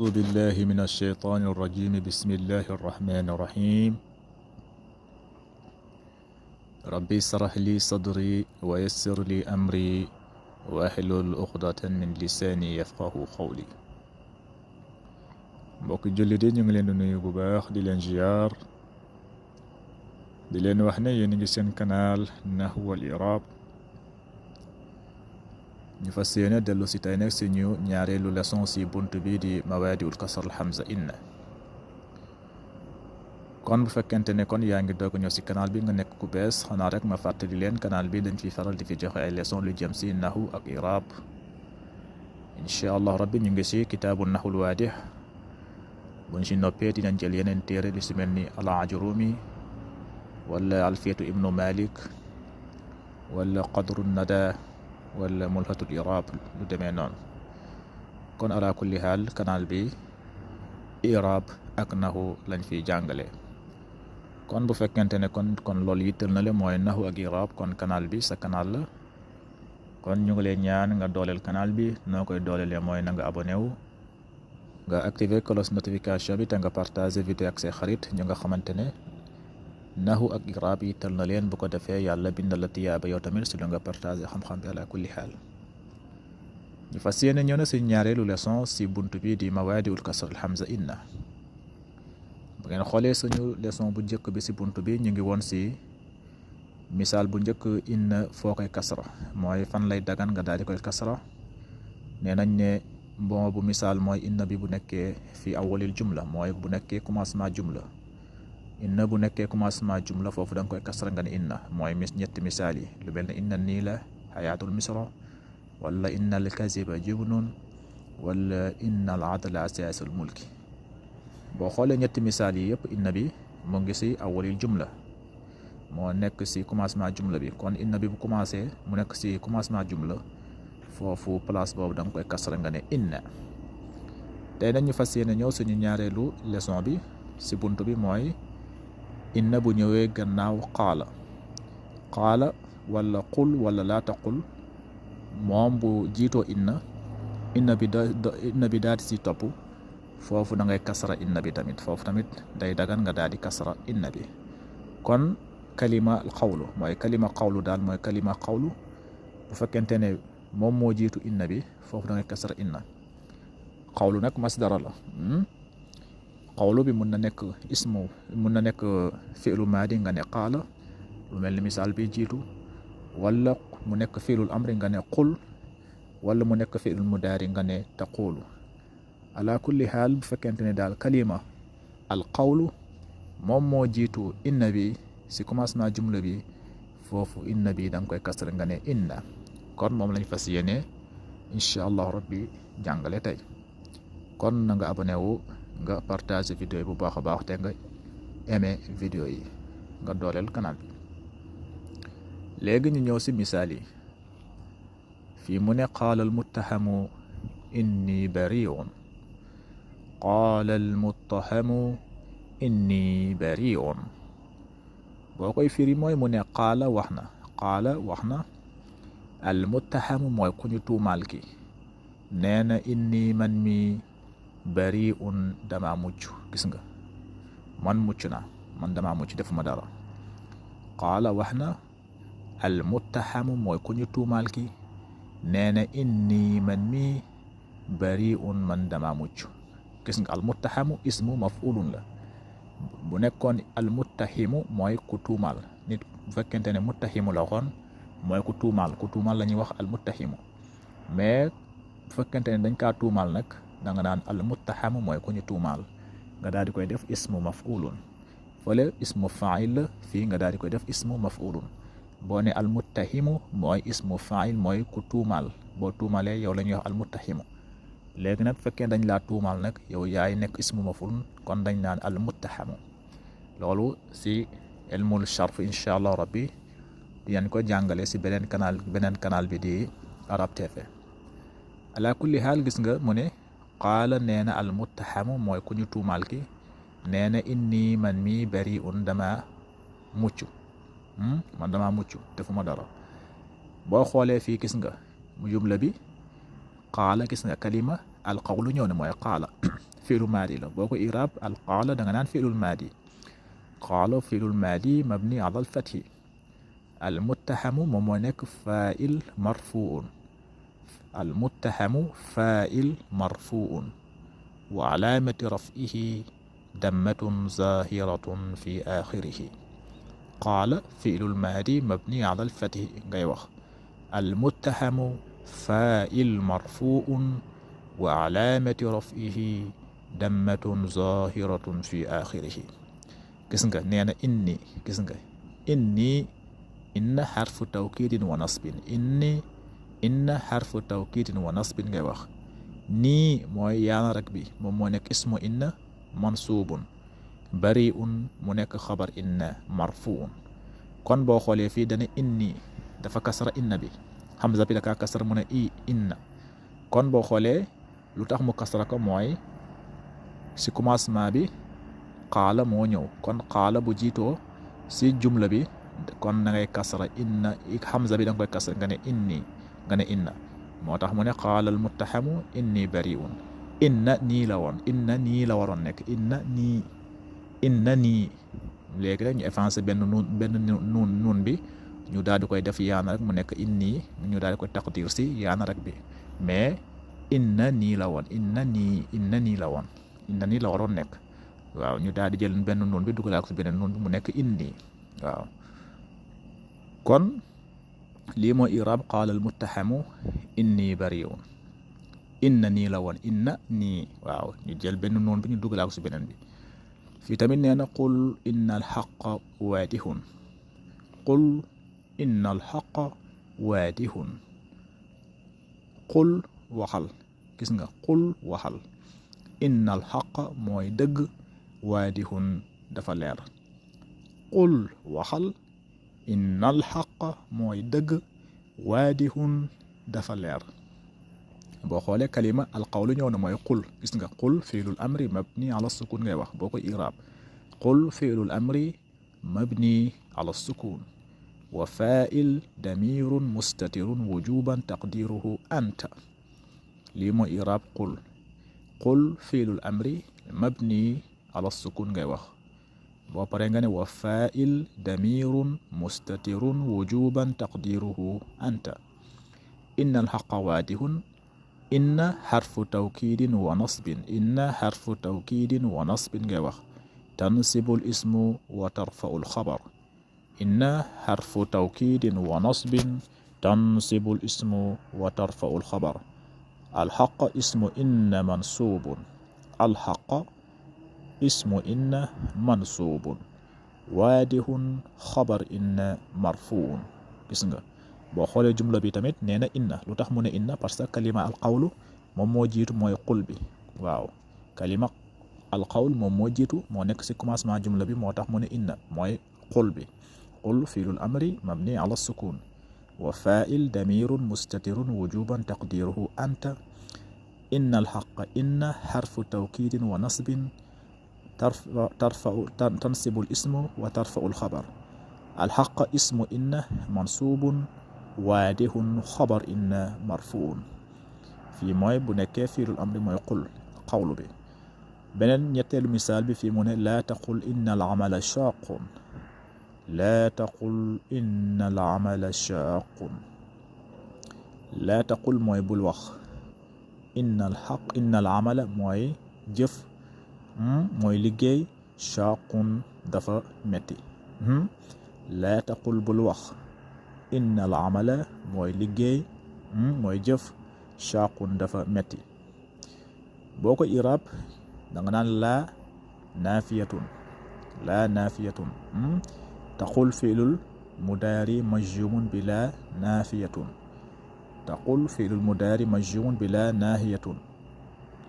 أعوذ بالله من الشيطان الرجيم. بسم الله الرحمن الرحيم. ربي اشرح لي صدري ويسر لي أمري واحلل عقدة من lisaani yafqahu qawli. mbokki jullit yi ñu ngi leen di nuyu bu baax di leen ziyaar di leen wax ne yéen a ngi seen canal Nahwu wal I'raab. ñu fas yéene dellu si tey nag suñu ñaareelu leçon si bunt bi di mawaadi'ul kasr al hamza inna. kon bu fekkente ne kon yaa ngi doog ñëw si canal bi nga nekk ku bees, xanaa rek ma fàttali leen canal bi dañ fi faral di fi joxe ay leçon lu jëm si nahwu ak i'raab. incha allah rabbi ñu ngi si kitaabu nahwul waadih. buñ si noppee dinañ jël yeneen téere li si mel ni al-Ajurumi wala alfiyatu ibnu malik wala qadru nada wala mulhatul i'raab lu demee noonu. kon ala kulli haal canal bi i'raab ak nahwu lañ fiy jàngale. kon bu fekkente ne kon loolu yittal na le mooy nahwu ak i'raab, kon canal bi sa canal la. kon ñu ngi leen ñaan nga dooleel canal bi. noo koy doolelee mooy na nga abonné wu, nga activer cloche notification bi te nga partager vidéo ak say xarit ñu nga xamante ne nahwu ak i'raab yittal na leen. bu ko defee yàlla bindal la tiyaaba yow tamit si lu nga partager xam-xam bi ala kulli xaal. ñu fas yéene ñëw na si ñaareelu leçon si bunt bi di mawaadi'ul kasr al hamza inna. bu ngeen xoolee suñu leçon bu njëkk bi si bunt bi ñu ngi woon si misaal bu njëkk inna foo koy kasra, mooy fan lay dagan nga daal di koy kasra. nee nañ ne bon bu misaal mooy inna bi bu nekkee fi awwalil jumla, mooy bu nekkee commencement jumla. inna bu nekkee commencement jumla foofu da nga koy kasra nga ne inna, mooy ñetti misaal yi lu mel ne inna niila xayaatul misra, wala inna al kaziba jubnun, wala inna al adla asaasul mulki. boo xoolee ñetti misaal yi yëpp inna bi mu ngi si awwalil jumla, moo nekk si commencement jumla bi. kon inna bi bu commencé mu nekk si commencement jumla, foofu place boobu da nga koy kasra nga ne inna. tey nag ñu fas yéene ñëw suñu ñaareelu leçon bi si bunt bi mooy inna bu ñëwee gannaaw qaala wala qul wala laa taqul. moom bu jiitoo inna bi daal di si topp, foofu da ngay kasra inna bi tamit. foofu tamit day dagan nga daal di kasra inna bi. kon kalima xawlu mooy kalima xawlu daal mooy kalima xawlu bu fekkente ne moom moo jiitu inna bi, foofu da ngay kasra inna. xawlu nag masdara la. xawlu bi mun na nekk ismu, mun na nekk fi'lu maadi nga ne qaala, lu mel ni misaal bi jiitu, wala mu nekk fi'lul amri nga ne qul, wala mu nekk fi'lul mudaari nga ne taqulu. ala kulli haal bu fekkente ne daal kalima al qawlu moom moo jiitu inna bi si commencement jumla bi, foofu inna bi da nga koy kasra nga ne inna. kon moom lañ fas yéene incha allahu rabbi jàngale tey. kon na nga abonné wu, nga partage vidéo yi bu baax a baax te nga aimé vidéo yi, nga dooleel canal bi. léegi ñu ñëw si misaal yi. fii mu ne qaala al muttahamu inni bari'un. qaala al muttahamu inni bari'un. boo koy firi mooy mu ne qaala wax na al muttahamu mooy ku ñu tuumaal ki. nee na inni man mi bari'un dama mucc. gis nga, man mucc na, man dama mucc, defuma dara. qaala wax na al muttahamu mooy ku ñu tuumaal ki. nee na inni man mi bari'un man dama mucc. gis nga al muttahamu ismu maf'ulun la. bu nekkoon al muttahimu mooy ku tuumaal nit. bu fekkente ne muttahimu la waxoon mooy ku tuumaal la ñuy wax al muttahimu. mais bu fekkente ne dañ kaa tuumaal nag da nga naan al muttahamu mooy ku ñu tuumaal, nga daal di koy def ismu maf'ulun. fële ismu fa'il la, fii nga daal di koy def ismu maf'ulun. boo ne al muttahimu mooy ismu fa'il, mooy ku tuumaal. boo tuumalee yow la ñuy wax al muttahimu. léegi nag bu fekkee dañ laa tuumaal nag yow yaay nekk ismu maf'ulun, kon dañ naan al muttahamu. loolu si ilmul sharf incha allah rabbi yan ko jàngale si beneen canal bi di Arab TV. ala kulli haal gis nga mu ne qaala, nee na al muttahamu mooy ku ñu tuumaal ki. nee na inni man mi bari'un dama mucc. man dama mucc, defuma dara. boo xoolee fii gis nga mu jumla bi qaala, gis nga kalima al qawlu ñëw ne mooy qaala. fi'lu maadi la boo ko i'raab al qaala da nga naan fi'lul maadi qaala fi'lul maadi mabni ala al fathi al muttahamu moom moo nekk faa'il marfuun al muttahamu faa'il marfuun wa alaamati raf'ihi dammatun zaahiratun fi aaxirihi qaala fi'lul maadi mabni ala al fathi ngay wax al muttahamu faa'il marfuun wa alaamati raf'ihi dammatun zaahiratun fi aaxirihi gis nga nee na inni gis nga inni inna xarfu tawkiidin wa nasbin inni inna xarfu tawkiidin wa nasbin ngay wax nii mooy yaana rek bi moom moo nekk ismu inna mansuubun bari'un mu nekk xabar inna marfuun kon boo xoolee fii dana inni dafa kasra inna bi hamza bi dakaa kasra mu ne inna kon boo xoolee lu tax mu kasra ko mooy si commencement bi qaala moo ñëw kon qaala bu jiitoo si jumla bi kon na ngay kasra inna hamza bi da nga koy kasra nga ne inni nga ne inna moo tax mu ne qaala al muttahamu inni bari'un inna nii la woon inna nii la waroon nekk inna nii léegi rek ñu effacé benn nuun bi ñu daal di koy def yaana rek mu nekk inni ñu daal di koy taqdir si yaana rek bi mais inna nii la woon inna nii la woon inna nii la waroon nekk waaw ñu daal di jël benn nuun bi dugalaa ko si beneen nuun bi mu nekk inni waaw kon lii mooy i'raab qaala al muttahamu inni bari'un inna nii la woon inna nii waaw ñu jël benn nuun bi ñu dugalaa ko si beneen bi fii tamit nee na qul inna al haqqa waadihun qul inna al haqqa waadihun qul waxal gis nga qul waxal inna al haqqa mooy dëgg waadihun dafa leer qul waxal inna al haqqa mooy dëgg waadihun dafa leer boo xoolee kalima al qawlu ñëw na mooy qul gis nga qul fiilul amri mabni ala sukun ngay wax boo ko i'raab qul fiilul amri mabni ala sukun wa faa'il damirun mustatirun wujuban taqdiruhu anta lii mooy i'raab qul fiilul amri mabni ala sukun ngay wax boo paree nga ne wa faa'il damirun mustatirun wujuban taqdiruhu anta inna al haqqa waadihun inna xarfu tawkiidin wa nasbin inna xarfu tawkiidin wa nasbin ngay wax tansibu l ismu wa tarfa'u l xabar inna xarfu tawkiidin wa nasbin tansibu l ismu wa tarfa'u l xabar alxaqa ismu inna mansuubun alxaqa ismu inna mansuubun waadihun xabar inna marfuun gis nga boo xoolee jumla bi tamit nee na inna lu tax mu ne inna parce que kalima alqawlu moom moo jiitu mooy qul bi waaw kalima alqawl moom moo jiitu moo nekk ci commencement jumla bi moo tax mu ne inna mooy qul bi qul fiilul amri mabni ala sukun wa faa'il damirun mustatirun wujuban taqdiruhu anta inna alxaqa inna xarfu tawkiidin wa nasbin tansibu l ismu wa tarfa'u l xabar alxaqa ismu inna mansuubun waadihun xabar inna marfuun fii mooy bu nekkee fiilul amri mooy qul qawlu bi beneen ñetteelu misaal bi fii mu ne laa taqul inna al amala shaaqun laa taqul inna al amala shaaqun laa taqul mooy bul wax inna al amala mooy jëf mooy liggéey shaaqun dafa metti laa taqul bul wax inna al amala mooy liggéey mooy jëf shaaqun dafa metti boo ko i'raab da nga naan laa naafiyatun taqul fiilul mudaari majzuumun bi laa naafiyatun taqul fiilul mudaari majzuumun bi laa naahiyatun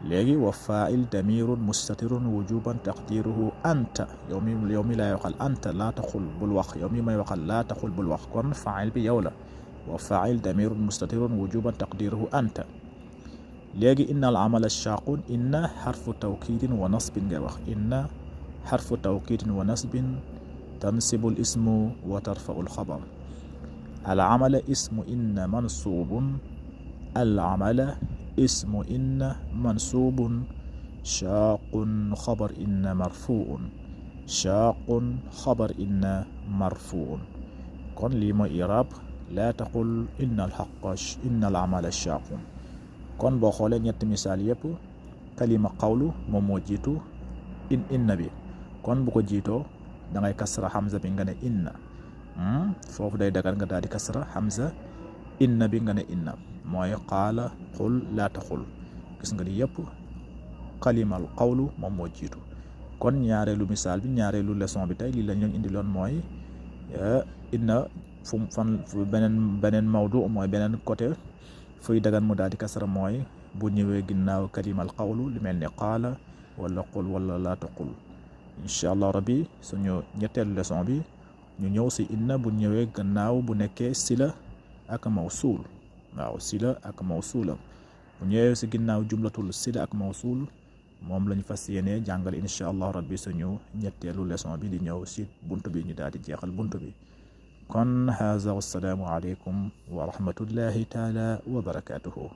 léegi wa faa'il damirun mustatirun wujuban taqdiruhu anta yow mi laay waxal anta laa taqul bul wax yow mi may waxal laa taqul bul wax kon faa'il bi yow la wa faa'il damirun mustatirun wujuban taqdiruhu anta léegi inna al amala shaaqun inna xarfu tawkiidin wa nasbin ngay wax inna xarfu tawkiidin wa nasbin tansibu l ismu wa tarfa'u l xabar al amala ismu inna mansuubun al amala ismu inna mansuubun shaaqun xabar inna marfuun shaaqun xabar inna marfuun. kon lii mooy iraab laa taqul inna alxaqa inna al amala shaaqun. kon boo xoolee ñetti misaal yëpp kalima qawlu moom moo jiitu inna bi kon bu ko jiitoo da ngay kasra hamza bi nga ne inna foofu day dagal nga daal di kasra hamza inna bi nga ne inna mooy qaala qul laa taqul. gis nga ni yëpp kalimal qawlu moom moo jiitu. kon ñaareelu misaal bi ñaareelu leçon bi tey lii lañ leen indiloon mooy inna fu beneen mawdu mooy beneen côté fuy dagan mu daal di kasra mooy bu ñëwee ginnaaw kalimal qawlu lu mel ni qaala wala qul wala laa taqul. incha allah rabbi suñu ñetteelu leçon bi ñu ñëw si inna bu ñëwee gannaaw bu nekkee sila ak mawsuul. waaw sila ak mawsuulam bu ñëwee si ginnaaw jumlatul sila ak mawsuul moom lañu fas yéene jàngal incha allah rabbi suñu ñetteelu leçon bi di ñëw si bunt bi ñu daal di jeexal bunt bi. kon haza wassalaamu aleykum wa rahmatullahi taala wa barakatuhu.